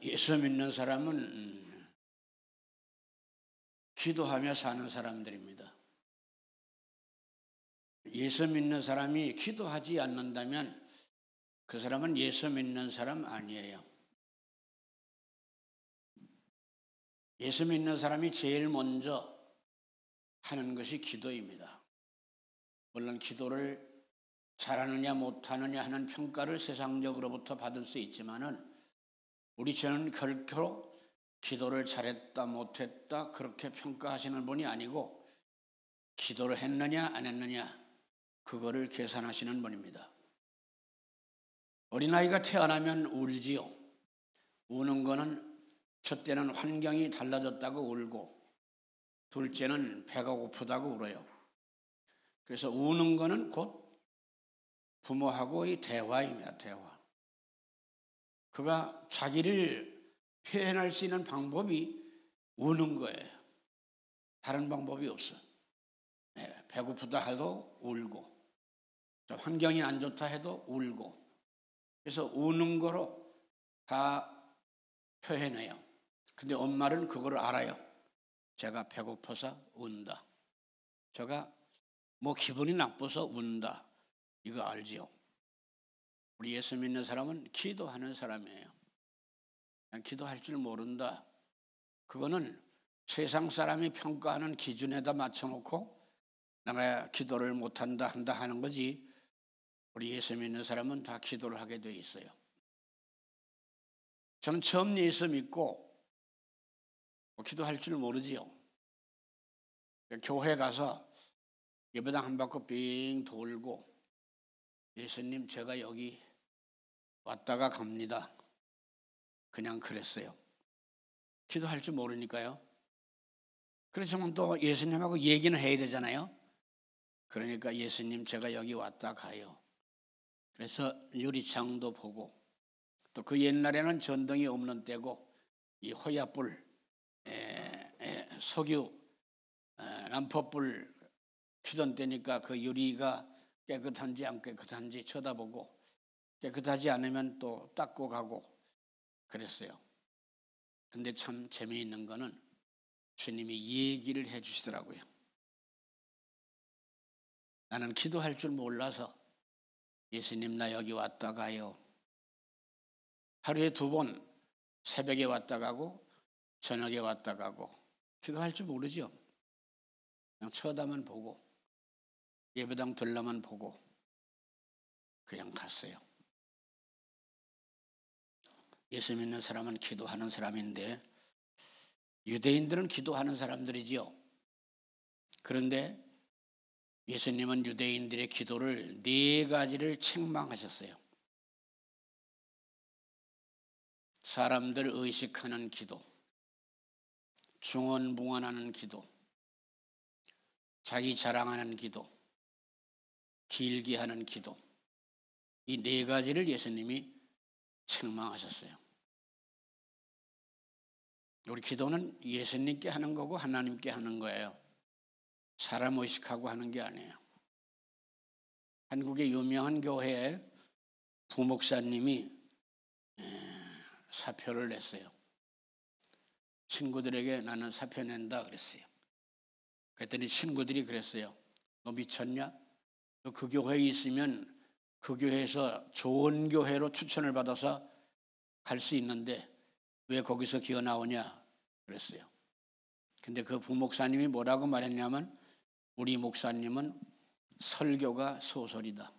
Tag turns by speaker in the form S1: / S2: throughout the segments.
S1: 예수 믿는 사람은 기도하며 사는 사람들입니다. 예수 믿는 사람이 기도하지 않는다면 그 사람은 예수 믿는 사람 아니에요. 예수 믿는 사람이 제일 먼저 하는 것이 기도입니다. 물론 기도를 잘하느냐 못하느냐 하는 평가를 세상적으로부터 받을 수 있지만은 우리 주는 결코 기도를 잘했다 못했다 그렇게 평가하시는 분이 아니고 기도를 했느냐 안 했느냐 그거를 계산하시는 분입니다. 어린아이가 태어나면 울지요. 우는 거는 첫째는 환경이 달라졌다고 울고 둘째는 배가 고프다고 울어요. 그래서 우는 거는 곧 부모하고의 대화입니다. 대화. 그가 자기를 표현할 수 있는 방법이 우는 거예요. 다른 방법이 없어. 배고프다 해도 울고 환경이 안 좋다 해도 울고 그래서 우는 거로 다 표현해요. 근데 엄마는 그걸 알아요. 제가 배고파서 운다. 제가 뭐 기분이 나빠서 운다. 이거 알지요? 우리 예수 믿는 사람은 기도하는 사람이에요. 그냥 기도할 줄 모른다. 그거는 세상 사람이 평가하는 기준에다 맞춰놓고 내가 기도를 못한다 한다 하는 거지 우리 예수 믿는 사람은 다 기도를 하게 돼 있어요. 저는 처음 예수 믿고 기도할 줄 모르지요. 교회 가서 예배당 한 바퀴 빙 돌고 예수님 제가 여기 왔다가 갑니다. 그냥 그랬어요. 기도할 줄 모르니까요. 그렇지만 또 예수님하고 얘기는 해야 되잖아요. 그러니까 예수님 제가 여기 왔다 가요. 그래서 유리창도 보고 또 그 옛날에는 전등이 없는 때고 이 호야불 석유 람퍼불 피던 때니까 그 유리가 깨끗한지 안 깨끗한지 쳐다보고 깨끗하지 않으면 또 닦고 가고 그랬어요. 근데 참 재미있는 거는 주님이 얘기를 해 주시더라고요. 나는 기도할 줄 몰라서 예수님 나 여기 왔다 가요. 하루에 2번 새벽에 왔다 가고 저녁에 왔다 가고 기도할 줄 모르죠. 그냥 쳐다만 보고 예배당 들러만 보고 그냥 갔어요. 예수 믿는 사람은 기도하는 사람인데 유대인들은 기도하는 사람들이지요. 그런데 예수님은 유대인들의 기도를 4가지를 책망하셨어요. 사람들 의식하는 기도, 중언부언하는 기도, 자기 자랑하는 기도, 길게 하는 기도 이 4가지를 예수님이 책망하셨어요. 우리 기도는 예수님께 하는 거고 하나님께 하는 거예요. 사람 의식하고 하는 게 아니에요. 한국의 유명한 교회에 부목사님이 사표를 냈어요. 친구들에게 나는 사표 낸다 그랬어요. 그랬더니 친구들이 그랬어요. 너 미쳤냐? 너 그 교회에 있으면 그 교회에서 좋은 교회로 추천을 받아서 갈 수 있는데 왜 거기서 기어 나오냐 그랬어요. 근데 그 부목사님이 뭐라고 말했냐면 우리 목사님은 설교가 소설이다.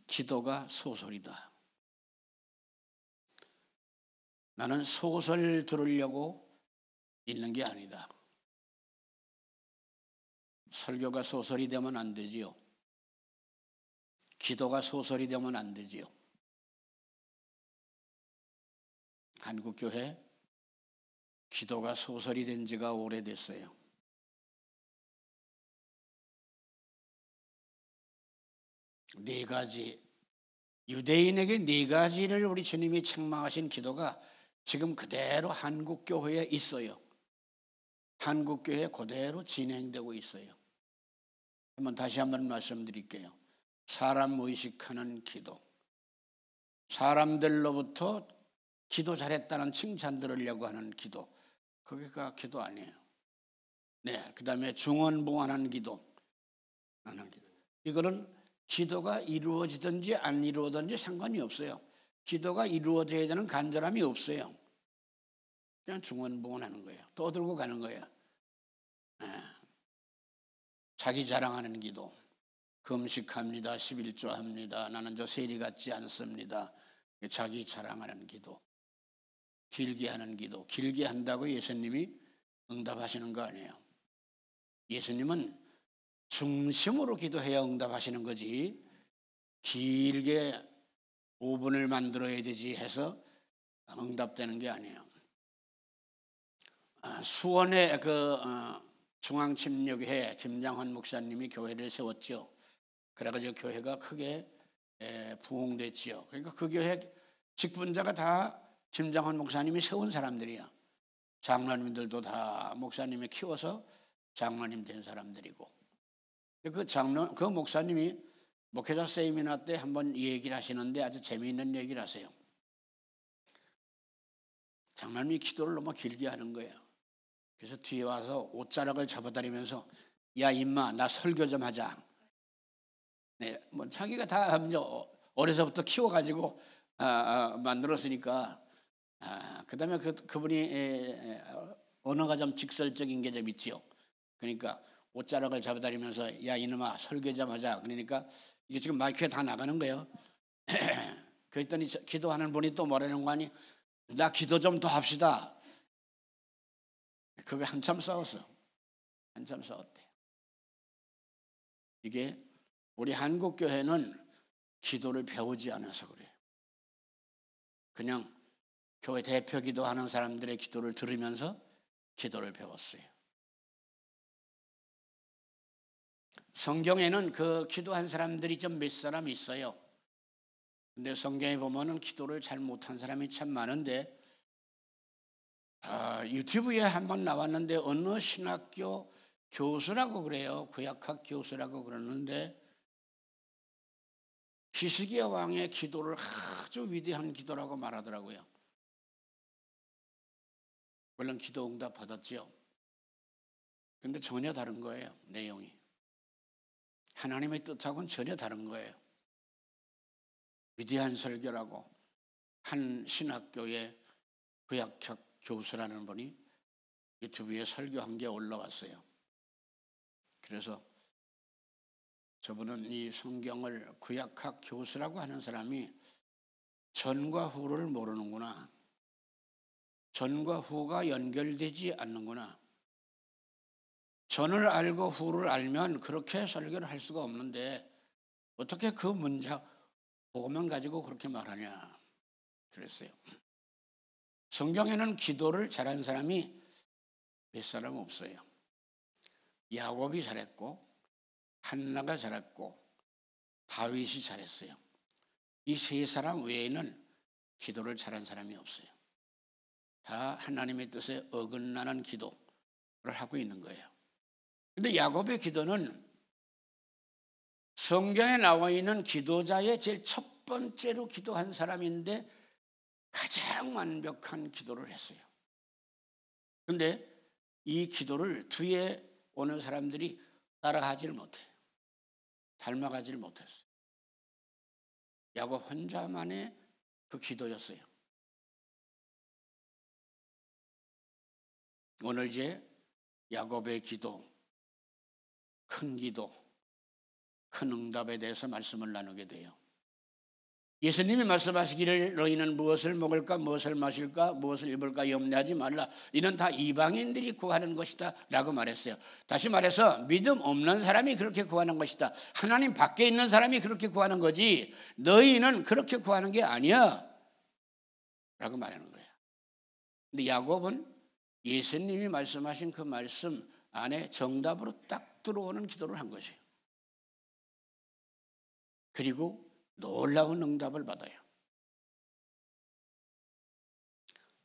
S1: 기도가 소설이다. 나는 소설 들으려고 있는 게 아니다. 설교가 소설이 되면 안 되지요. 기도가 소설이 되면 안 되지요. 한국교회 기도가 소설이 된 지가 오래됐어요. 네 가지 유대인에게 4가지를 우리 주님이 책망하신 기도가 지금 그대로 한국교회에 있어요. 한국교회에 그대로 진행되고 있어요. 다시 한번 말씀드릴게요. 사람 의식하는 기도, 사람들로부터 기도 잘했다는 칭찬 들으려고 하는 기도, 그게가 기도 아니에요. 네, 그다음에 중언부언하는 기도, 이거는 기도가 이루어지든지 안 이루어지든지 상관이 없어요. 기도가 이루어져야 되는 간절함이 없어요. 그냥 중언부언하는 거예요. 떠들고 가는 거예요. 자기 자랑하는 기도, 금식합니다, 11조 합니다, 나는 저 세리 같지 않습니다. 자기 자랑하는 기도, 길게 하는 기도. 길게 한다고 예수님이 응답하시는 거 아니에요. 예수님은 중심으로 기도해야 응답하시는 거지, 길게 5분을 만들어야 되지 해서 응답되는 게 아니에요. 수원의 중앙침략회 김장환 목사님이 교회를 세웠죠. 그래가지고 교회가 크게 부흥됐지요. 그러니까 그 교회 직분자가 다 김장환 목사님이 세운 사람들이야. 장로님들도 다 목사님이 키워서 장로님 된 사람들이고. 그 목사님이 목회자 세미나 때 한번 얘기를 하시는데 아주 재미있는 얘기를 하세요. 장로님이 기도를 너무 길게 하는 거예요. 그래서 뒤에 와서 옷자락을 잡아다니면서, 야 임마, 나 설교 좀 하자. 네, 뭐 자기가 다 어려서부터 키워가지고 만들었으니까. 그다음에 그분이 언어가 좀 직설적인 게 좀 있지요. 그러니까 옷자락을 잡아다니면서, 야 이놈아, 설교 좀 하자. 그러니까 이게 지금 마이크에 다 나가는 거예요. 그랬더니 기도하는 분이 또 뭐라는 거 아니? 나 기도 좀 더 합시다. 그게 한참 싸웠어. 한참 싸웠대. 이게 우리 한국 교회는 기도를 배우지 않아서 그래요. 그냥 교회 대표 기도하는 사람들의 기도를 들으면서 기도를 배웠어요. 성경에는 그 기도한 사람들이 좀 몇 사람 있어요. 근데 성경에 보면은 기도를 잘 못한 사람이 참 많은데, 유튜브에 한번 나왔는데 어느 신학교 교수라고 그래요. 구약학 교수라고 그러는데, 히스기야 왕의 기도를 아주 위대한 기도라고 말하더라고요. 물론 기도 응답 받았죠. 근데 전혀 다른 거예요. 내용이 하나님의 뜻하고는 전혀 다른 거예요. 위대한 설교라고 한 신학교의 구약학 교수라는 분이 유튜브에 설교한 게 올라왔어요. 그래서 저분은 이 성경을, 구약학 교수라고 하는 사람이 전과 후를 모르는구나, 전과 후가 연결되지 않는구나, 전을 알고 후를 알면 그렇게 설교를 할 수가 없는데 어떻게 그 문자 그것만 가지고 그렇게 말하냐 그랬어요. 성경에는 기도를 잘한 사람이 몇 사람 없어요. 야곱이 잘했고, 한나가 잘했고, 다윗이 잘했어요. 이 세 사람 외에는 기도를 잘한 사람이 없어요. 다 하나님의 뜻에 어긋나는 기도를 하고 있는 거예요. 그런데 야곱의 기도는 성경에 나와 있는 기도자의 제일 첫 번째로 기도한 사람인데 가장 완벽한 기도를 했어요. 그런데 이 기도를 뒤에 오는 사람들이 따라가지를 못해요. 닮아가지를 못했어요. 야곱 혼자만의 그 기도였어요. 오늘 이제 야곱의 기도, 큰 기도, 큰 응답에 대해서 말씀을 나누게 돼요. 예수님이 말씀하시기를 너희는 무엇을 먹을까, 무엇을 마실까, 무엇을 입을까 염려하지 말라. 이는 다 이방인들이 구하는 것이다 라고 말했어요. 다시 말해서 믿음 없는 사람이 그렇게 구하는 것이다. 하나님 밖에 있는 사람이 그렇게 구하는 거지 너희는 그렇게 구하는 게 아니야 라고 말하는 거예요. 근데 야곱은 예수님이 말씀하신 그 말씀 안에 정답으로 딱 들어오는 기도를 한 것이에요. 그리고 놀라운 응답을 받아요.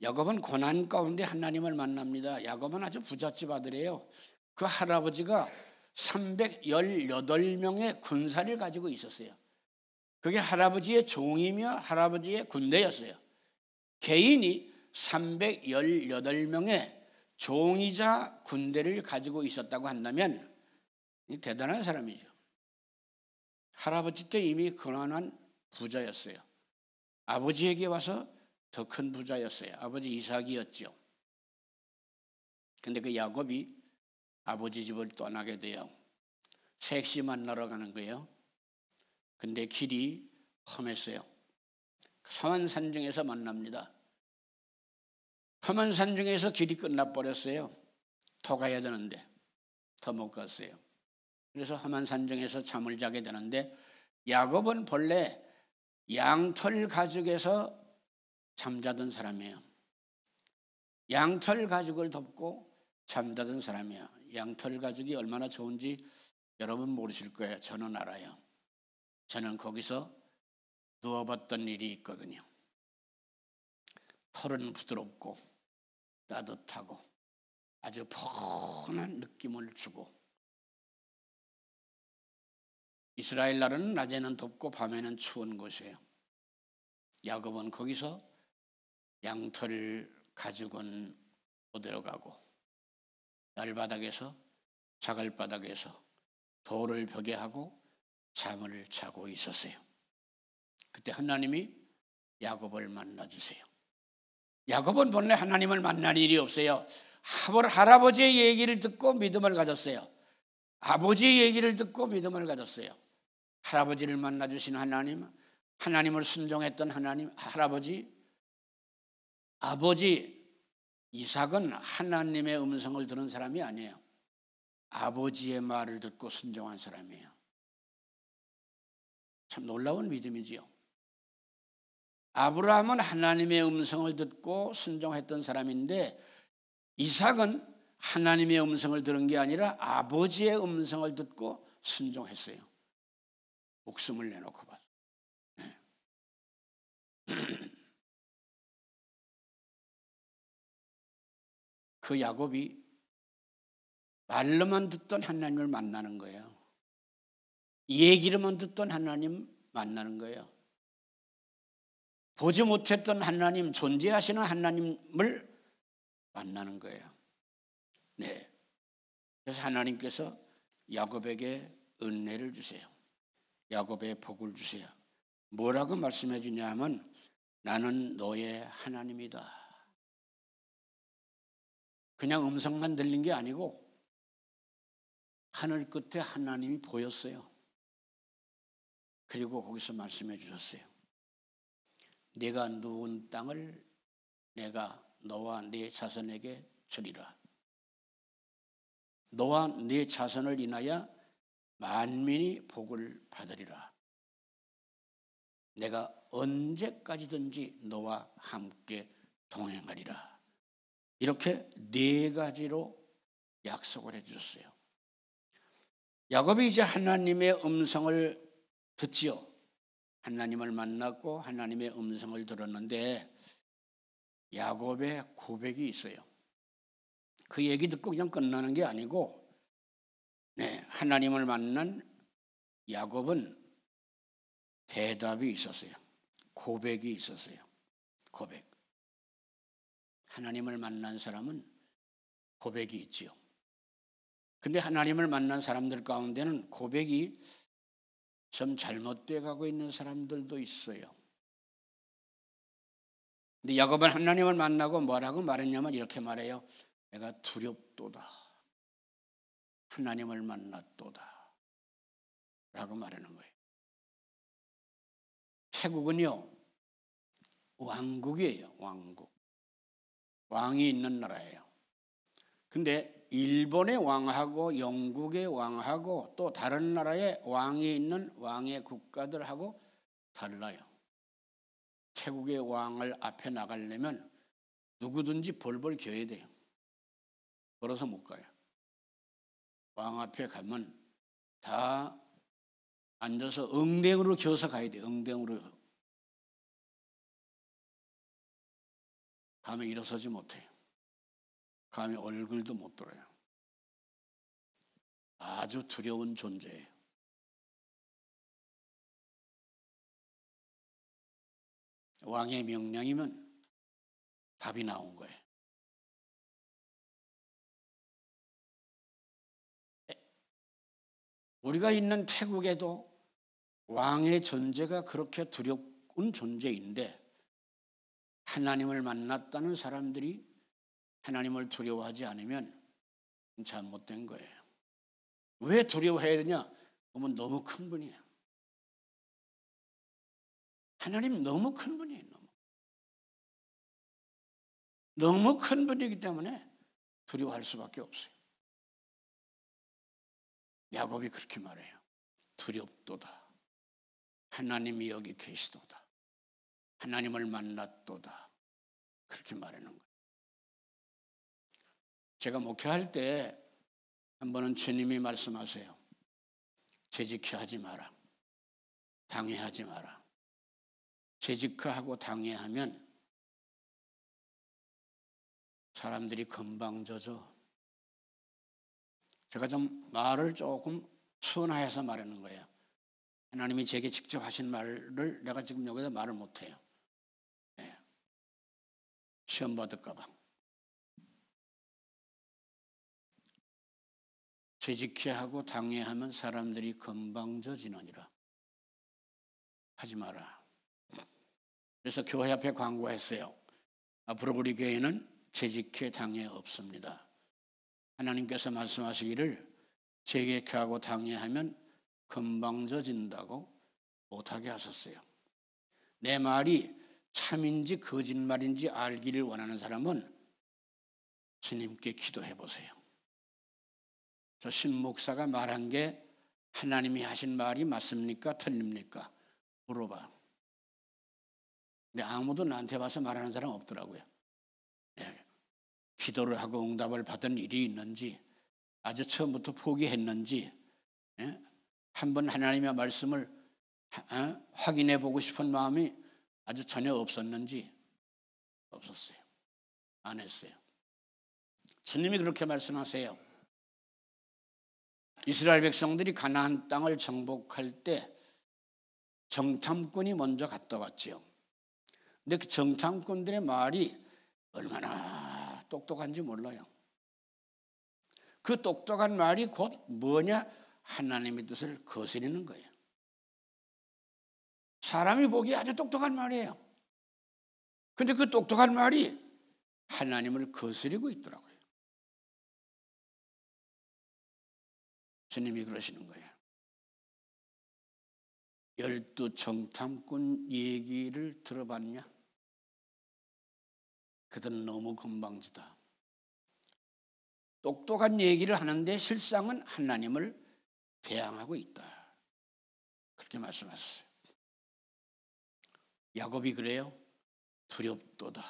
S1: 야곱은 고난 가운데 하나님을 만납니다. 야곱은 아주 부잣집 아들이에요. 그 할아버지가 318명의 군사를 가지고 있었어요. 그게 할아버지의 종이며 할아버지의 군대였어요. 개인이 318명의 종이자 군대를 가지고 있었다고 한다면 대단한 사람이죠. 할아버지 때 이미 가난한 부자였어요. 아버지에게 와서 더 큰 부자였어요. 아버지 이삭이었죠. 근데 그 야곱이 아버지 집을 떠나게 돼요. 색시 만나러 가는 거예요. 근데 길이 험했어요. 험한 산중에서 만납니다. 험한 산중에서 길이 끝나버렸어요. 더 가야 되는데 더 못 갔어요. 그래서 험한 산중에서 잠을 자게 되는데, 야곱은 본래 양털 가죽에서 잠자던 사람이에요. 양털 가죽을 덮고 잠자던 사람이에요. 양털 가죽이 얼마나 좋은지 여러분 모르실 거예요. 저는 알아요. 저는 거기서 누워봤던 일이 있거든요. 털은 부드럽고 따뜻하고 아주 포근한 느낌을 주고, 이스라엘 나라는 낮에는 덥고 밤에는 추운 곳이에요. 야곱은 거기서 양털 가죽은 못 들어가고 날바닥에서 자갈바닥에서 돌을 벽에 하고 잠을 자고 있었어요. 그때 하나님이 야곱을 만나주세요. 야곱은 본래 하나님을 만날 일이 없어요. 할아버지의 얘기를 듣고 믿음을 가졌어요. 아버지의 얘기를 듣고 믿음을 가졌어요. 할아버지를 만나주신 하나님, 하나님을 순종했던 하나님, 아버지 이삭은 하나님의 음성을 들은 사람이 아니에요. 아버지의 말을 듣고 순종한 사람이에요. 참 놀라운 믿음이지요. 아브라함은 하나님의 음성을 듣고 순종했던 사람인데, 이삭은 하나님의 음성을 들은 게 아니라 아버지의 음성을 듣고 순종했어요. 목숨을 내놓고 봤어요. 네. 그 야곱이 말로만 듣던 하나님을 만나는 거예요. 얘기로만 듣던 하나님 만나는 거예요. 보지 못했던 하나님, 존재하시는 하나님을 만나는 거예요. 네. 그래서 하나님께서 야곱에게 은혜를 주세요. 야곱의 복을 주세요. 뭐라고 말씀해 주냐 하면, 나는 너의 하나님이다. 그냥 음성만 들린 게 아니고 하늘 끝에 하나님이 보였어요. 그리고 거기서 말씀해 주셨어요. 네가 누운 땅을 내가 너와 네 자손에게 주리라. 너와 네 자손을 인하여 만민이 복을 받으리라. 내가 언제까지든지 너와 함께 동행하리라. 이렇게 네 가지로 약속을 해주셨어요. 야곱이 이제 하나님의 음성을 듣지요. 하나님을 만났고 하나님의 음성을 들었는데, 야곱의 고백이 있어요. 그 얘기 듣고 그냥 끝나는 게 아니고, 하나님을 만난 야곱은 대답이 있었어요. 고백이 있었어요. 고백. 하나님을 만난 사람은 고백이 있지요. 근데 하나님을 만난 사람들 가운데는 고백이 좀 잘못돼 가고 있는 사람들도 있어요. 근데 야곱은 하나님을 만나고 뭐라고 말했냐면 이렇게 말해요. 내가 두렵도다. 하나님을 만났도다. 라고 말하는 거예요. 태국은요, 왕국이에요. 왕국. 왕이 있는 나라예요. 근데 일본의 왕하고 영국의 왕하고 또 다른 나라의 왕이 있는 왕의 국가들하고 달라요. 태국의 왕을 앞에 나가려면 누구든지 벌벌 겨야 돼요. 걸어서 못 가요. 왕 앞에 가면 다 앉아서 응대으로 겨서 가야 돼요. 응대으로. 가면 일어서지 못해요. 감히 얼굴도 못 들어요. 아주 두려운 존재예요. 왕의 명령이면 답이 나온 거예요. 우리가 있는 태국에도 왕의 존재가 그렇게 두려운 존재인데 하나님을 만났다는 사람들이 하나님을 두려워하지 않으면 잘못된 거예요. 왜 두려워해야 되냐? 그러면 너무 큰 분이에요. 하나님 너무 큰 분이에요. 너무 큰 분이기 때문에 두려워할 수밖에 없어요. 야곱이 그렇게 말해요. 두렵도다. 하나님이 여기 계시도다. 하나님을 만났도다. 그렇게 말하는 거예요. 제가 목회할 때 한 번은 주님이 말씀하세요. 재직하지 마라. 당회하지 마라. 재직하고 당회하면 사람들이 금방 젖어. 제가 좀 말을 조금 순화해서 말하는 거예요. 하나님이 제게 직접 하신 말을 내가 지금 여기서 말을 못해요. 네. 시험 받을까 봐. 재직하고 당회하면 사람들이 금방 젖으느니라. 하지 마라. 그래서 교회 앞에 광고했어요. 앞으로 우리 교회는 재직회 당회 없습니다. 하나님께서 말씀하시기를 재직하고 당회하면 금방 젖은다고 못하게 하셨어요. 내 말이 참인지 거짓말인지 알기를 원하는 사람은 주님께 기도해 보세요. 저 신목사가 말한 게 하나님이 하신 말이 맞습니까? 틀립니까? 물어봐. 근데 아무도 나한테 와서 말하는 사람 없더라고요. 네. 기도를 하고 응답을 받은 일이 있는지, 아주 처음부터 포기했는지, 한번 하나님의 말씀을 확인해 보고 싶은 마음이 아주 전혀 없었는지, 없었어요. 안 했어요. 주님이 그렇게 말씀하세요. 이스라엘 백성들이 가나안 땅을 정복할 때 정탐꾼이 먼저 갔다 왔지요. 근데 그 정탐꾼들의 말이 얼마나 똑똑한지 몰라요. 그 똑똑한 말이 곧 뭐냐? 하나님의 뜻을 거스르는 거예요. 사람이 보기에 아주 똑똑한 말이에요. 근데 그 똑똑한 말이 하나님을 거스르고 있더라고요. 주님이 그러시는 거예요. 12 정탐꾼 얘기를 들어봤냐? 그들은 너무 건방지다. 똑똑한 얘기를 하는데 실상은 하나님을 배양하고 있다. 그렇게 말씀하셨어요. 야곱이 그래요. 두렵도다.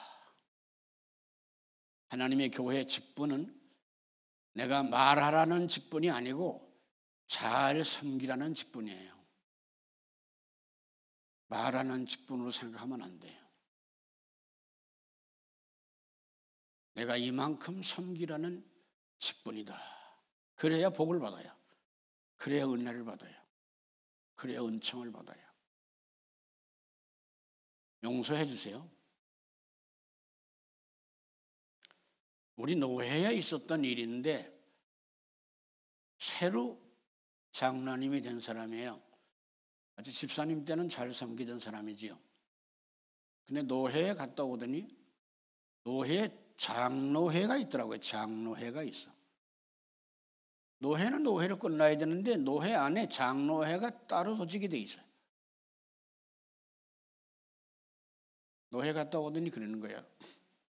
S1: 하나님의 교회의 직분은 내가 말하라는 직분이 아니고 잘 섬기라는 직분이에요. 말하는 직분으로 생각하면 안 돼요. 내가 이만큼 섬기라는 직분이다. 그래야 복을 받아요. 그래야 은혜를 받아요. 그래야 은총을 받아요. 용서해 주세요. 우리 노회에 있었던 일인데 새로 장로님이 된 사람이에요. 아주 집사님 때는 잘 섬기던 사람이지요. 근데 노회에 갔다 오더니 노회에 장로회가 있더라고요. 장로회가 있어. 노회는 노회로 끝나야 되는데 노회 안에 장로회가 따로 조직이 돼 있어요. 노회 갔다 오더니 그러는 거예요.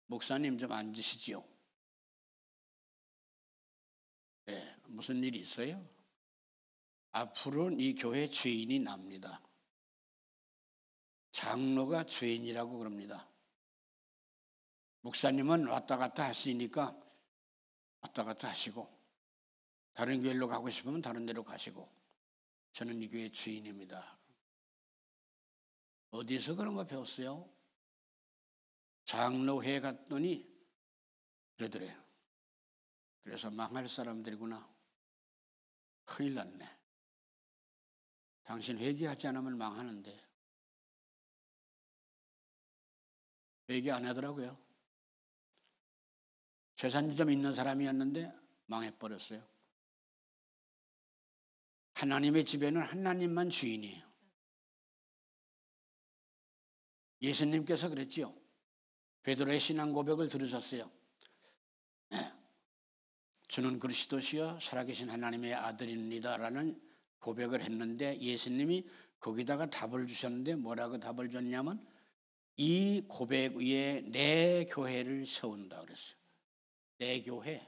S1: 목사님 좀 앉으시지요. 네, 무슨 일이 있어요? 앞으로는 이 교회 주인이 납니다. 장로가 주인이라고 그럽니다. 목사님은 왔다 갔다 하시니까 왔다 갔다 하시고 다른 교회로 가고 싶으면 다른 데로 가시고 저는 이 교회 주인입니다. 어디서 그런 거 배웠어요? 장로회 갔더니 그러더래요. 그래서 망할 사람들이구나. 큰일 났네. 당신 회개하지 않으면 망하는데 회개 안 하더라고요. 재산이 좀 있는 사람이었는데 망해버렸어요. 하나님의 집에는 하나님만 주인이에요. 예수님께서 그랬지요. 베드로의 신앙 고백을 들으셨어요. 저는 그리스도시요 살아계신 하나님의 아들입니다라는 고백을 했는데 예수님이 거기다가 답을 주셨는데 뭐라고 답을 줬냐면 이 고백 위에 내 교회를 세운다 그랬어요. 내 교회를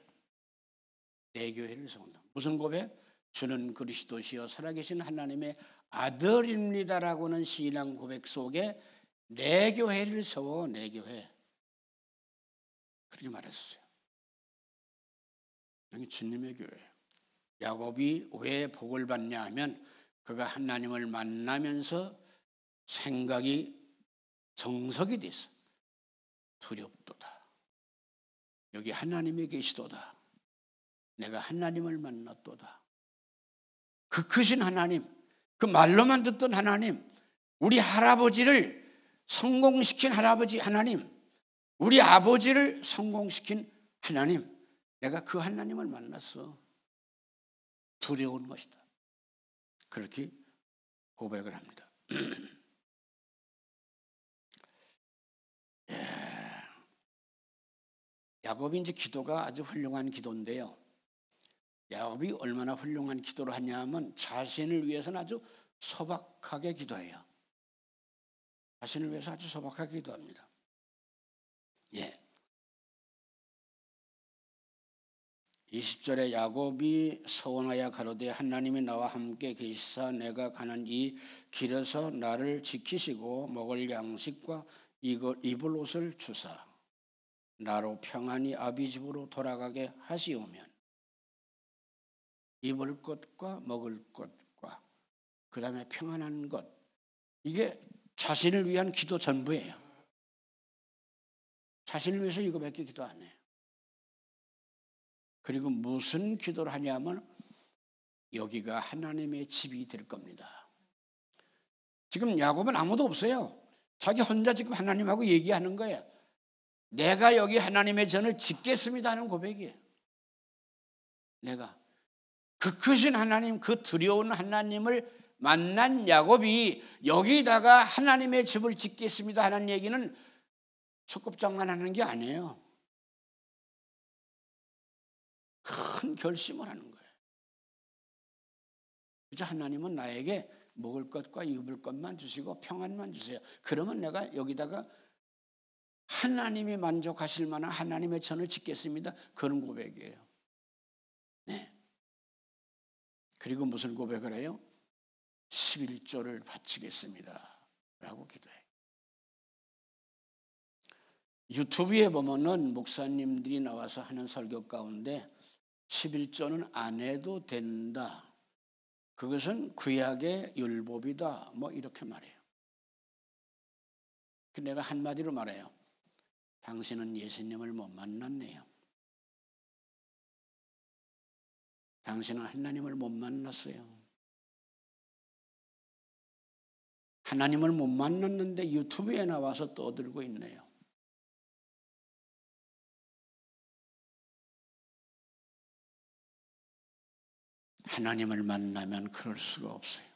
S1: 세운다. 무슨 고백? 저는 그리스도시요 살아계신 하나님의 아들입니다라고는 신앙 고백 속에 내 교회를 세워. 내 교회. 그렇게 말했어요. 여기 주님의 교회. 야곱이 왜 복을 받냐 하면 그가 하나님을 만나면서 생각이 정석이 됐어. 두렵도다. 여기 하나님이 계시도다. 내가 하나님을 만났도다. 그 크신 하나님, 그 말로만 듣던 하나님, 우리 할아버지를 성공시킨 할아버지 하나님, 우리 아버지를 성공시킨 하나님, 내가 그 하나님을 만났어. 두려운 것이다. 그렇게 고백을 합니다. 야곱이 이제 기도가 아주 훌륭한 기도인데요. 야곱이 얼마나 훌륭한 기도를 하냐 하면 자신을 위해서는 아주 소박하게 기도해요. 자신을 위해서 아주 소박하게 기도합니다. 20절에 야곱이 서원하여 가로되 하나님이 나와 함께 계시사 내가 가는 이 길에서 나를 지키시고 먹을 양식과 입을 옷을 주사 나로 평안히 아비 집으로 돌아가게 하시오면 입을 것과 먹을 것과 그 다음에 평안한 것, 이게 자신을 위한 기도 전부예요. 자신을 위해서 이거밖에 기도 안 해요. 그리고 무슨 기도를 하냐면 여기가 하나님의 집이 될 겁니다. 지금 야곱은 아무도 없어요. 자기 혼자 지금 하나님하고 얘기하는 거예요. 내가 여기 하나님의 전을 짓겠습니다 하는 고백이에요. 내가 그 크신 하나님, 그 두려운 하나님을 만난 야곱이 여기다가 하나님의 집을 짓겠습니다 하는 얘기는 소꿉장난하는 게 아니에요. 큰 결심을 하는 거예요. 그래서 하나님은 나에게 먹을 것과 입을 것만 주시고 평안만 주세요. 그러면 내가 여기다가 하나님이 만족하실 만한 하나님의 전을 짓겠습니다. 그런 고백이에요. 네. 그리고 무슨 고백을 해요? 11조를 바치겠습니다 라고 기도해요. 유튜브에 보면은 목사님들이 나와서 하는 설교 가운데 11조는 안 해도 된다. 그것은 구약의 율법이다. 뭐 이렇게 말해요. 내가 한마디로 말해요. 당신은 예수님을 못 만났네요. 당신은 하나님을 못 만났어요. 하나님을 못 만났는데 유튜브에 나와서 떠들고 있네요. 하나님을 만나면 그럴 수가 없어요.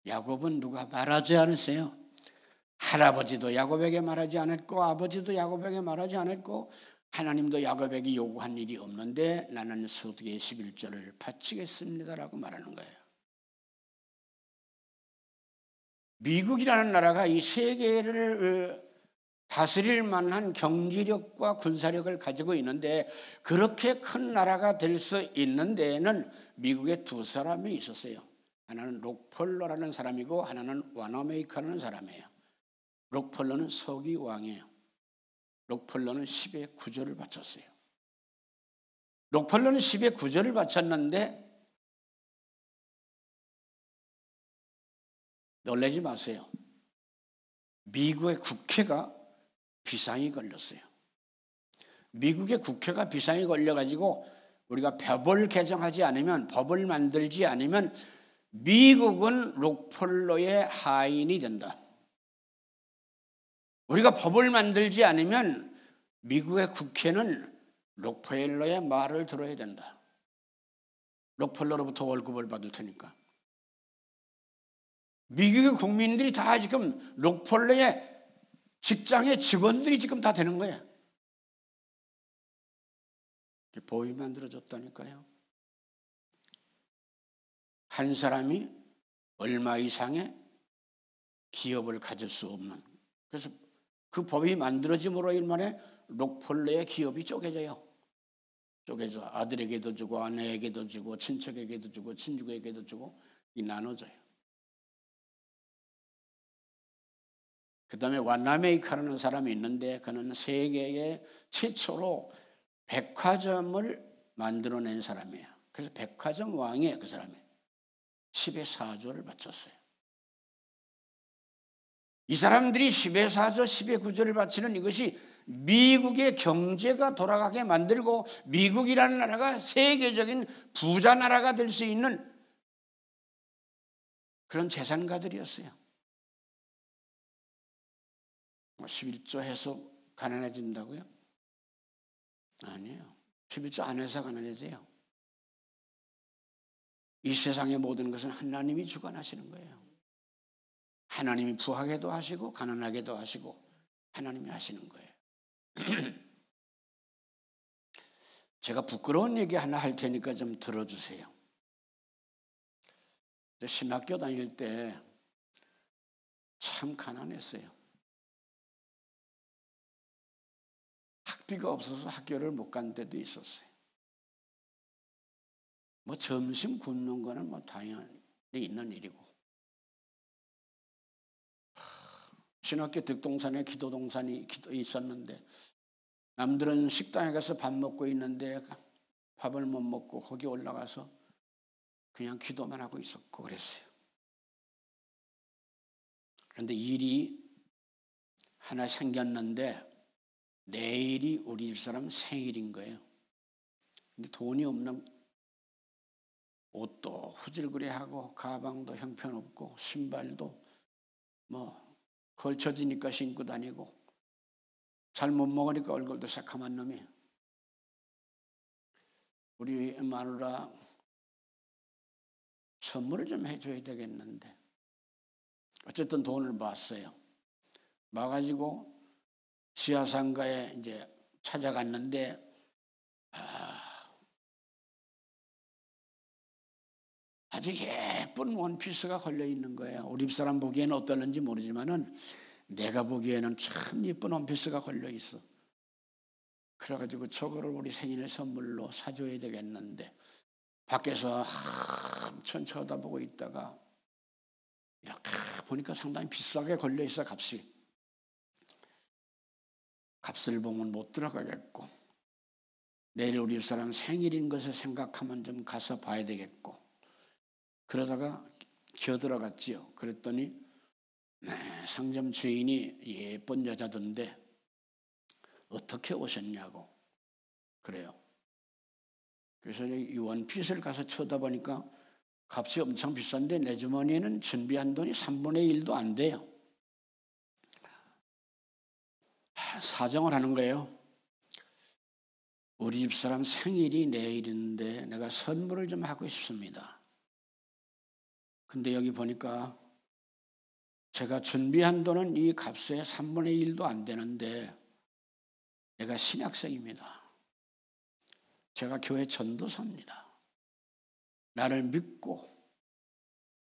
S1: 야곱은 누가 말하지 않았어요. 할아버지도 야곱에게 말하지 않았고 아버지도 야곱에게 말하지 않았고 하나님도 야곱에게 요구한 일이 없는데 나는 소득의 11조를 바치겠습니다라고 말하는 거예요. 미국이라는 나라가 이 세계를 다스릴 만한 경제력과 군사력을 가지고 있는데 그렇게 큰 나라가 될 수 있는 데에는 미국에 두 사람이 있었어요. 하나는 록펠러라는 사람이고 하나는 와나메이커라는 사람이에요. 록펠러는 서기 왕이에요. 록펠러는 10의 9조를 바쳤어요. 록펠러는 10의 9조를 바쳤는데 놀라지 마세요. 미국의 국회가 비상이 걸렸어요. 미국의 국회가 비상이 걸려가지고 우리가 법을 개정하지 않으면, 법을 만들지 않으면 미국은 록펠러의 하인이 된다. 우리가 법을 만들지 않으면 미국의 국회는 록펠러의 말을 들어야 된다. 록펠러로부터 월급을 받을 테니까. 미국의 국민들이 다 지금 록펠러의 직장의 직원들이 지금 다 되는 거예요. 법이 만들어졌다니까요. 한 사람이 얼마 이상의 기업을 가질 수 없는. 그래서 그 법이 만들어짐으로 인만에 록펠러의 기업이 쪼개져요. 쪼개져 아들에게도 주고 아내에게도 주고 친척에게도 주고 친족에게도 주고 이 나눠져요. 그 다음에 와나메이카라는 사람이 있는데 그는 세계에 최초로 백화점을 만들어낸 사람이에요. 그래서 백화점 왕이에요. 그 사람이 10의 4조를 바쳤어요. 이 사람들이 10의 4조 10의 9조를 바치는 이것이 미국의 경제가 돌아가게 만들고 미국이라는 나라가 세계적인 부자 나라가 될 수 있는 그런 재산가들이었어요. 11조 해서 가난해진다고요? 아니에요. 11조 안 해서 가난해져요. 이 세상의 모든 것은 하나님이 주관하시는 거예요. 하나님이 부하게도 하시고 가난하게도 하시고 하나님이 하시는 거예요. 제가 부끄러운 얘기 하나 할 테니까 좀 들어주세요. 신학교 다닐 때 참 가난했어요. 학비가 없어서 학교를 못 간 때도 있었어요. 뭐 점심 굶는 거는 뭐 당연히 있는 일이고. 신학교 득동산에 기도동산이 있었는데 남들은 식당에 가서 밥 먹고 있는데 밥을 못 먹고 거기 올라가서 그냥 기도만 하고 있었고 그랬어요. 그런데 일이 하나 생겼는데 내일이 우리 집사람 생일인 거예요. 근데 돈이 없는 옷도 후질구레하고 가방도 형편없고 신발도 뭐 걸쳐지니까 신고 다니고 잘 못 먹으니까 얼굴도 새카만 놈이에요. 우리 마누라 선물을 좀 해줘야 되겠는데 어쨌든 돈을 모았어요. 모아가지고 지하상가에 이제 찾아갔는데 아주 예쁜 원피스가 걸려 있는 거예요. 우리 집사람 보기에는 어떨는지 모르지만은 내가 보기에는 참 예쁜 원피스가 걸려 있어. 그래가지고 저거를 우리 생일 선물로 사줘야 되겠는데 밖에서 한참 쳐다보고 있다가 이렇게 보니까 상당히 비싸게 걸려 있어. 값을 보면 못 들어가겠고 내일 우리 집사람 생일인 것을 생각하면 좀 가서 봐야 되겠고 그러다가 기어들어갔지요. 그랬더니 상점 주인이 예쁜 여자던데 어떻게 오셨냐고 그래요. 그래서 이 원피스를 가서 쳐다보니까 값이 엄청 비싼데 내 주머니에는 준비한 돈이 3분의 1도 안 돼요. 사정을 하는 거예요. 우리 집사람 생일이 내일인데 내가 선물을 좀 하고 싶습니다. 근데 여기 보니까 제가 준비한 돈은 이 값의 3분의 1도 안 되는데 내가 신학생입니다. 제가 교회 전도사입니다. 나를 믿고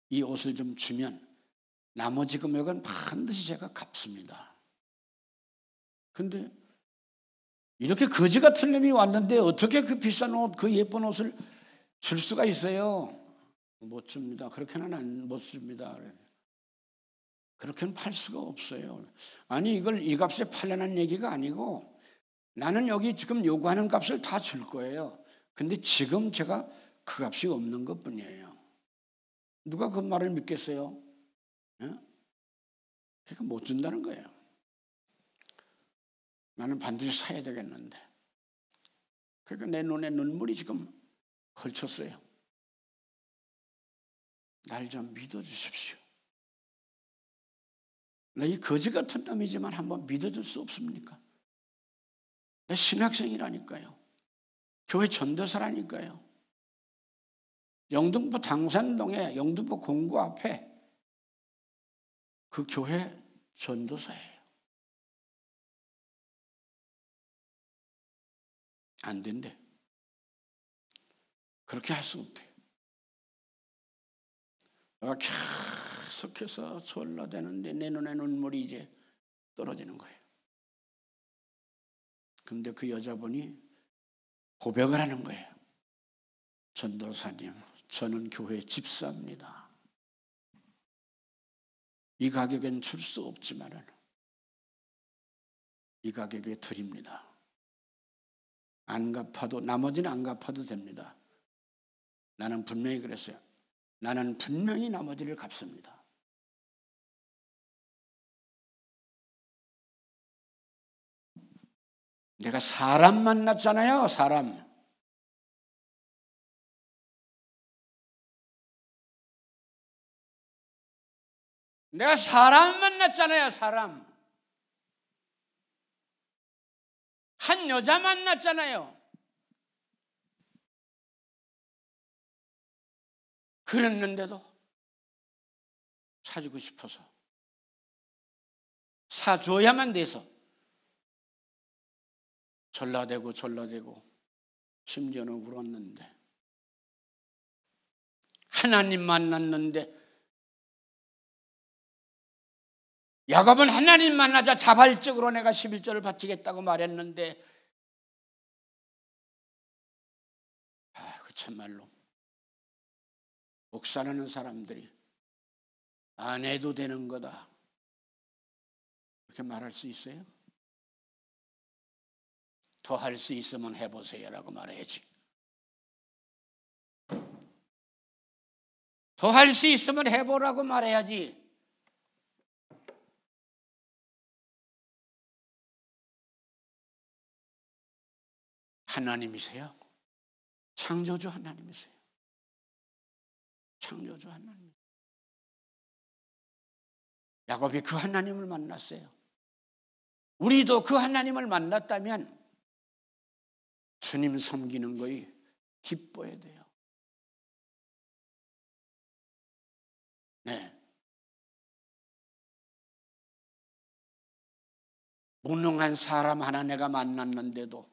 S1: 이 옷을 좀 주면 나머지 금액은 반드시 제가 갚습니다. 근데 이렇게 거지 같은 놈이 왔는데 어떻게 그 비싼 옷, 그 예쁜 옷을 줄 수가 있어요? 못 줍니다. 그렇게는 못 줍니다. 그렇게는 팔 수가 없어요. 아니 이걸 이 값에 팔려는 얘기가 아니고 나는 여기 지금 요구하는 값을 다 줄 거예요. 근데 지금 제가 그 값이 없는 것뿐이에요. 누가 그 말을 믿겠어요? 그러니까 못 준다는 거예요. 나는 반드시 사야 되겠는데. 그러니까 내 눈에 눈물이 지금 걸쳤어요. 날 좀 믿어주십시오. 나 이 거지 같은 놈이지만 한번 믿어줄 수 없습니까? 신학생이라니까요. 교회 전도사라니까요. 영등포 당산동에 영등포 공고 앞에 그 교회 전도사예요. 안 된대. 그렇게 할 수 없대. 내가 계속해서 졸라대는데 내 눈에 눈물이 이제 떨어지는 거예요. 근데 그 여자분이 고백을 하는 거예요. 전도사님, 저는 교회 집사입니다. 이 가격엔 줄 수 없지만은 이 가격에 드립니다. 안 갚아도, 나머지는 안 갚아도 됩니다. 나는 분명히 그랬어요. 나는 분명히 나머지를 갚습니다. 내가 사람 만났잖아요, 사람. 내가 사람 만났잖아요, 사람. 한 여자 만났잖아요. 그랬는데도 사주고 싶어서 사줘야만 돼서 졸라대고 심지어는 울었는데, 하나님 만났는데, 야곱은 하나님 만나자 자발적으로 내가 11조를 바치겠다고 말했는데, 그 참말로 목사라는 사람들이 안 해도 되는 거다 그렇게 말할 수 있어요? 더 할 수 있으면 해보세요라고 말해야지. 더 할 수 있으면 해보라고 말해야지. 하나님이세요? 창조주 하나님이세요? 창조주 하나님. 야곱이 그 하나님을 만났어요. 우리도 그 하나님을 만났다면 주님 섬기는 거에 기뻐야 돼요. 네. 무능한 사람 하나 내가 만났는데도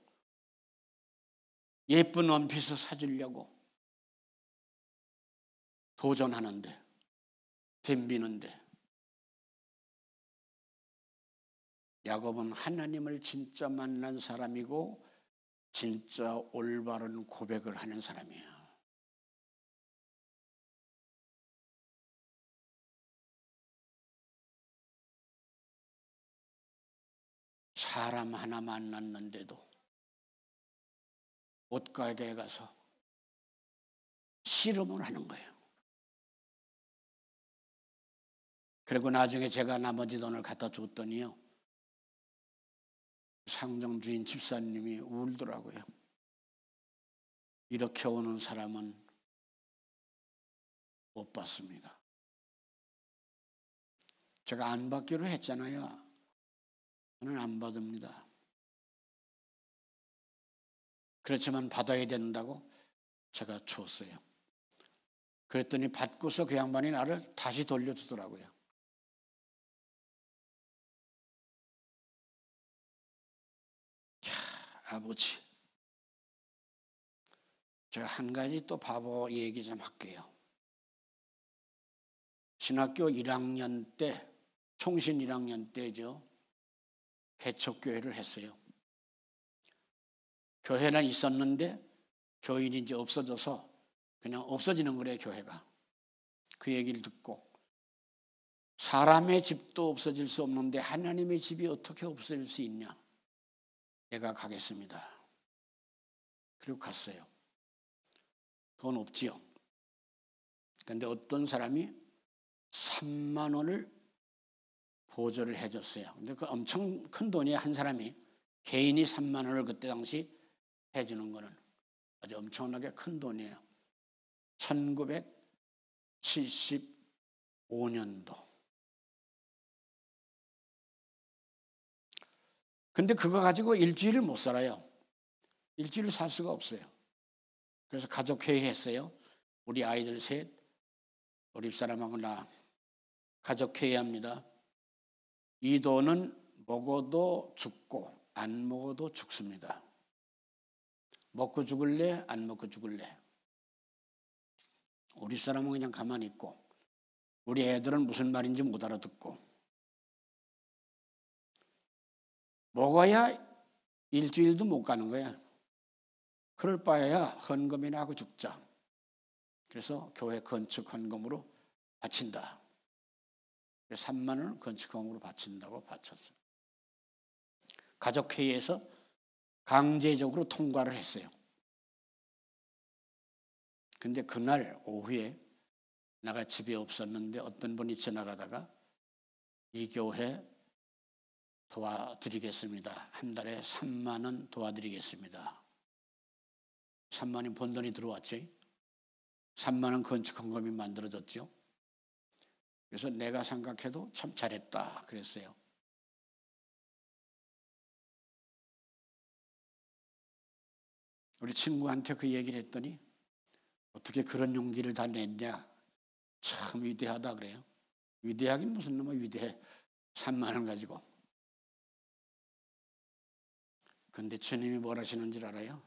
S1: 예쁜 원피스 사주려고 도전하는데, 덤비는데, 야곱은 하나님을 진짜 만난 사람이고 진짜 올바른 고백을 하는 사람이에요. 사람 하나 만났는데도 옷가게에 가서 씨름을 하는 거예요. 그리고 나중에 제가 나머지 돈을 갖다 줬더니요, 상점 주인 집사님이 울더라고요. 이렇게 오는 사람은 못 봤습니다. 제가 안 받기로 했잖아요. 저는 안 받습니다. 그렇지만 받아야 된다고 제가 줬어요. 그랬더니 받고서 그 양반이 나를 다시 돌려주더라고요. 아버지, 제가 한 가지 또 바보 얘기 좀 할게요. 신학교 1학년 때, 총신 1학년 때죠, 개척교회를 했어요. 교회는 있었는데 교인이 이제 없어져서 그냥 없어지는 거래요, 교회가. 그 얘기를 듣고, 사람의 집도 없어질 수 없는데 하나님의 집이 어떻게 없어질 수 있냐, 내가 가겠습니다. 그리고 갔어요. 돈 없지요. 그런데 어떤 사람이 3만 원을 보조를 해줬어요. 근데 그 엄청 큰 돈이에요. 한 사람이 개인이 3만 원을 그때 당시 해주는 거는 아주 엄청나게 큰 돈이에요. 1975년도 근데 그거 가지고 일주일을 못 살아요. 일주일을 살 수가 없어요. 그래서 가족회의 했어요. 우리 아이들 셋, 우리 집사람하고 나 가족회의 합니다. 이 돈은 먹어도 죽고 안 먹어도 죽습니다. 먹고 죽을래? 안 먹고 죽을래? 우리 사람은 그냥 가만히 있고 우리 애들은 무슨 말인지 못 알아듣고 먹어야 일주일도 못 가는 거야. 그럴 바에야 헌금이나 하고 죽자. 그래서 교회 건축 헌금으로 바친다. 3만 원을 건축 헌금으로 바친다고 바쳤어요. 가족회의에서 강제적으로 통과를 했어요. 근데 그날 오후에 내가 집에 없었는데 어떤 분이 지나가다가 이 교회 도와드리겠습니다. 한 달에 3만 원 도와드리겠습니다. 3만 원이 번 돈이 들어왔죠. 3만 원 건축헌금이 만들어졌죠. 그래서 내가 생각해도 참 잘했다 그랬어요. 우리 친구한테 그 얘기를 했더니 어떻게 그런 용기를 다 냈냐. 참 위대하다 그래요. 위대하긴 무슨 놈의 위대해. 3만 원 가지고. 근데 주님이 뭘 하시는 줄 알아요?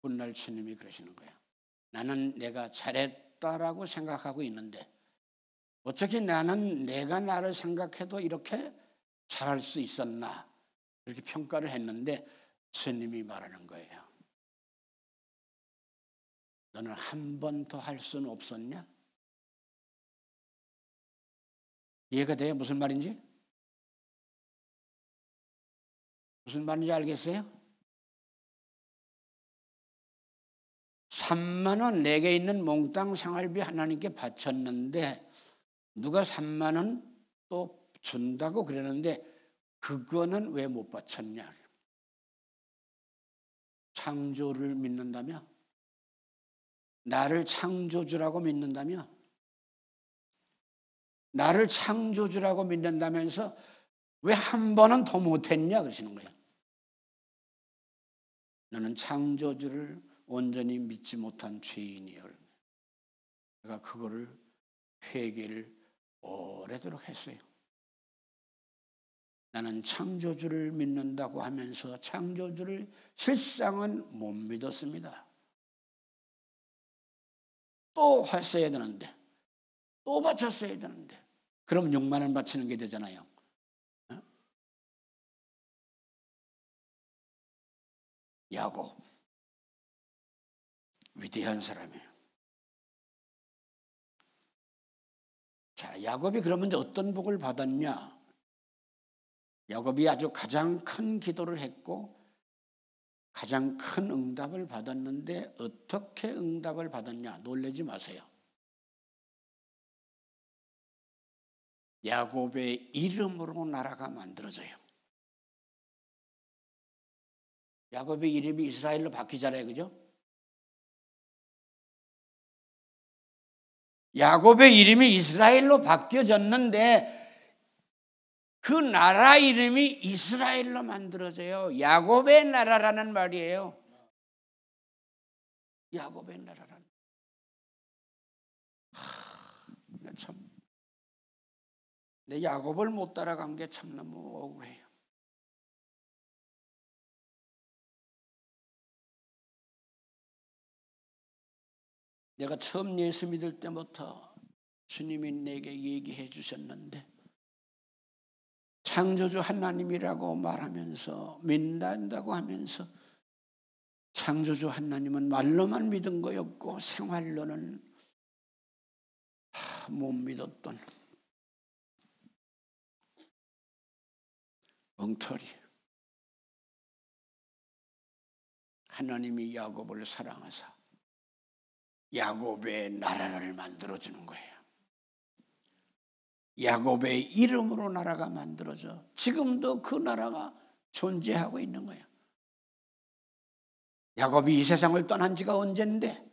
S1: 훗날 주님이 그러시는 거예요. 나는 내가 잘했다라고 생각하고 있는데 어떻게 나는 내가 나를 생각해도 이렇게 잘할 수 있었나 이렇게 평가를 했는데 주님이 말하는 거예요. 너는 한 번 더 할 수는 없었냐? 이해가 돼요? 무슨 말인지? 무슨 말인지 알겠어요? 3만 원 내게 있는 몽땅 생활비 하나님께 바쳤는데 누가 3만 원 또 준다고 그러는데 그거는 왜 못 바쳤냐? 창조를 믿는다며? 나를 창조주라고 믿는다며? 나를 창조주라고 믿는다면서 왜 한 번은 더 못했냐 그러시는 거예요. 너는 창조주를 온전히 믿지 못한 죄인이에요. 내가 그거를 회개를 오래도록 했어요. 나는 창조주를 믿는다고 하면서 창조주를 실상은 못 믿었습니다. 또 했어야 되는데 또 바쳤어야 되는데 그럼 6만 원 바치는 게 되잖아요. 야곱 위대한 사람이에요. 자, 야곱이 그러면 이제 어떤 복을 받았냐? 야곱이 아주 가장 큰 기도를 했고 가장 큰 응답을 받았는데 어떻게 응답을 받았냐? 놀라지 마세요. 야곱의 이름으로 나라가 만들어져요. 야곱의 이름이 이스라엘로 바뀌잖아요. 그죠? 야곱의 이름이 이스라엘로 바뀌어졌는데 그 나라 이름이 이스라엘로 만들어져요. 야곱의 나라라는 말이에요. 야곱의 나라라는. 참, 내 야곱을 못 따라간 게 참 너무 억울해요. 내가 처음 예수 믿을 때부터 주님이 내게 얘기해 주셨는데 창조주 하나님이라고 말하면서 믿는다고 하면서 창조주 하나님은 말로만 믿은 거였고 생활로는 못 믿었던 엉터리. 하나님이 야곱을 사랑하사 야곱의 나라를 만들어주는 거예요. 야곱의 이름으로 나라가 만들어져 지금도 그 나라가 존재하고 있는 거예요. 야곱이 이 세상을 떠난 지가 언젠데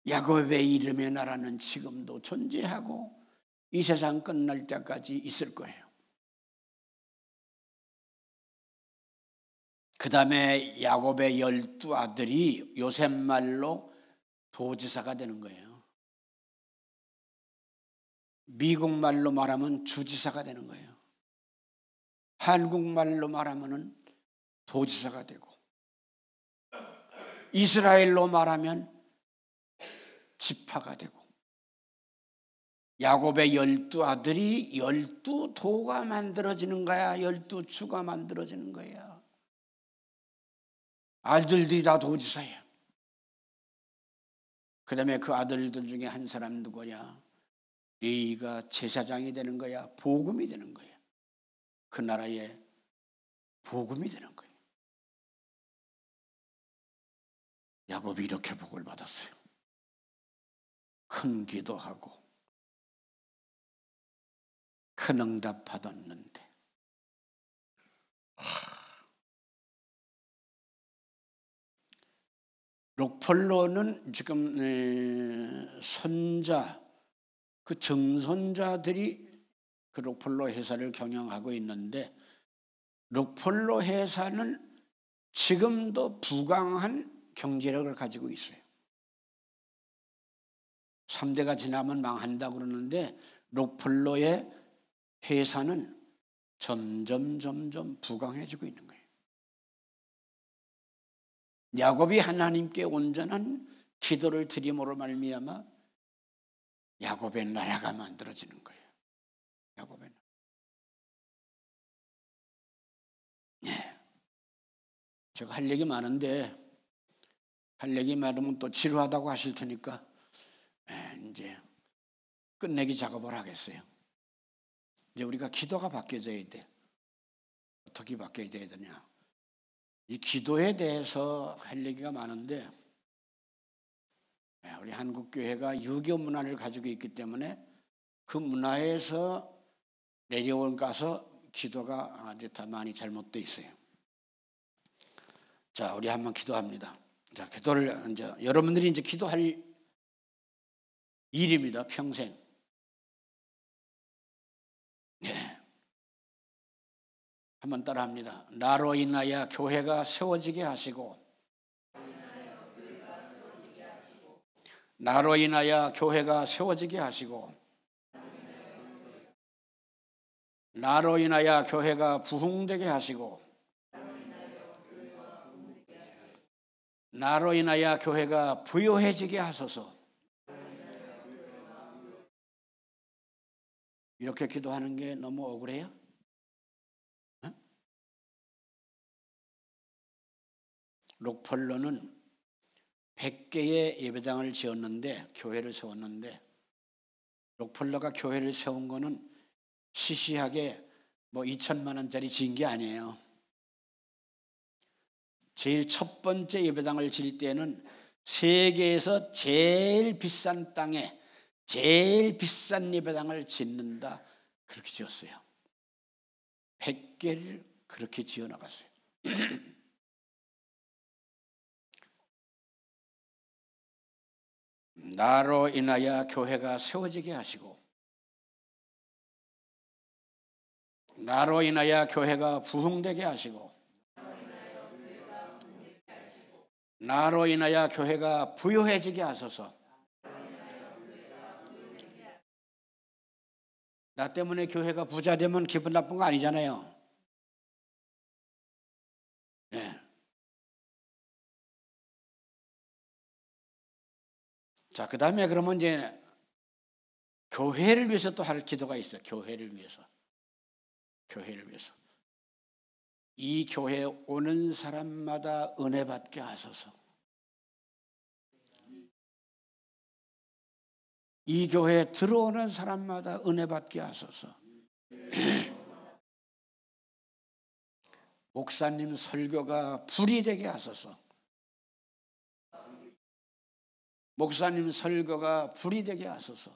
S1: 야곱의 이름의 나라는 지금도 존재하고 이 세상 끝날 때까지 있을 거예요. 그 다음에 야곱의 12아들이 요셉 말로 도지사가 되는 거예요. 미국 말로 말하면 주지사가 되는 거예요. 한국말로 말하면 도지사가 되고, 이스라엘로 말하면 지파가 되고, 야곱의 12아들이 12도가 만들어지는 거야. 12주가 만들어지는 거야. 아들들이 다 도지사예요. 그 다음에 그 아들들 중에 한 사람 누구냐? 레위가 제사장이 되는 거야. 복음이 되는 거야. 그 나라에 복음이 되는 거예요. 야곱이 이렇게 복을 받았어요. 큰 기도하고 큰 응답 받았는데, 록폴로는 지금 손자, 그 증손자들이 그 록폴로 회사를 경영하고 있는데, 록폴로 회사는 지금도 부강한 경제력을 가지고 있어요. 3대가 지나면 망한다고 그러는데 록폴로의 회사는 점점 부강해지고 있는 거예요. 야곱이 하나님께 온전한 기도를 드림으로 말미암아 야곱의 나라가 만들어지는 거예요. 야곱의 나라. 네. 제가 할 얘기 많은데, 할 얘기 많으면 또 지루하다고 하실 테니까 이제 끝내기 작업을 하겠어요. 이제 우리가 기도가 바뀌어져야 돼. 어떻게 바뀌어져야 되냐? 이 기도에 대해서 할 얘기가 많은데, 우리 한국교회가 유교 문화를 가지고 있기 때문에 그 문화에서 내려온 가서 기도가 아주 다 많이 잘못되어 있어요. 자, 우리 한번 기도합니다. 자, 기도를 이제 여러분들이 이제 기도할 일입니다. 평생. 네. 한번 따라합니다. 나로 인하여 교회가 세워지게 하시고, 나로 인하여 교회가 세워지게 하시고, 나로 인하여 교회가 부흥되게 하시고, 나로 인하여 교회가 부요해지게 하소서. 이렇게 기도하는 게 너무 억울해요? 록폴로는 100개의 예배당을 지었는데, 교회를 세웠는데, 록폴로가 교회를 세운 거는 시시하게 뭐 2천만 원짜리 지은 게 아니에요. 제일 첫 번째 예배당을 지을 때는 세계에서 제일 비싼 땅에 제일 비싼 예배당을 짓는다, 그렇게 지었어요. 100개를 그렇게 지어나갔어요. 나로 인하여 교회가 세워지게 하시고, 나로 인하여 교회가 부흥되게 하시고, 나로 인하여 교회가 부요해지게 하소서. 나 때문에 교회가 부자 되면 기분 나쁜 거 아니잖아요. 네. 자, 그 다음에 그러면 이제 교회를 위해서 또 할 기도가 있어요. 교회를 위해서. 교회를 위해서. 이 교회에 오는 사람마다 은혜 받게 하소서. 이 교회에 들어오는 사람마다 은혜 받게 하소서. 목사님 설교가 불이 되게 하소서. 목사님 설교가 불이 되게 하소서.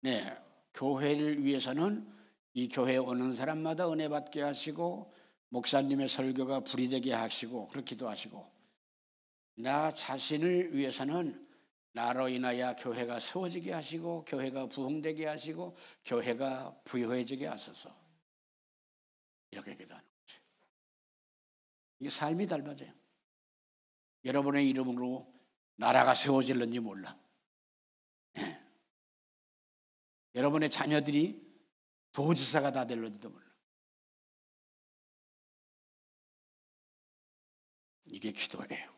S1: 네, 교회를 위해서는 이 교회에 오는 사람마다 은혜 받게 하시고, 목사님의 설교가 불이 되게 하시고, 그렇기도 하시고, 나 자신을 위해서는 나로 인하여 교회가 세워지게 하시고 교회가 부흥되게 하시고 교회가 부유해지게 하소서. 이렇게 기도하는 거죠. 이게 삶이 닮아져요. 여러분의 이름으로 나라가 세워질는지 몰라. 여러분의 자녀들이 도지사가 다 될는지도 몰라. 이게 기도예요.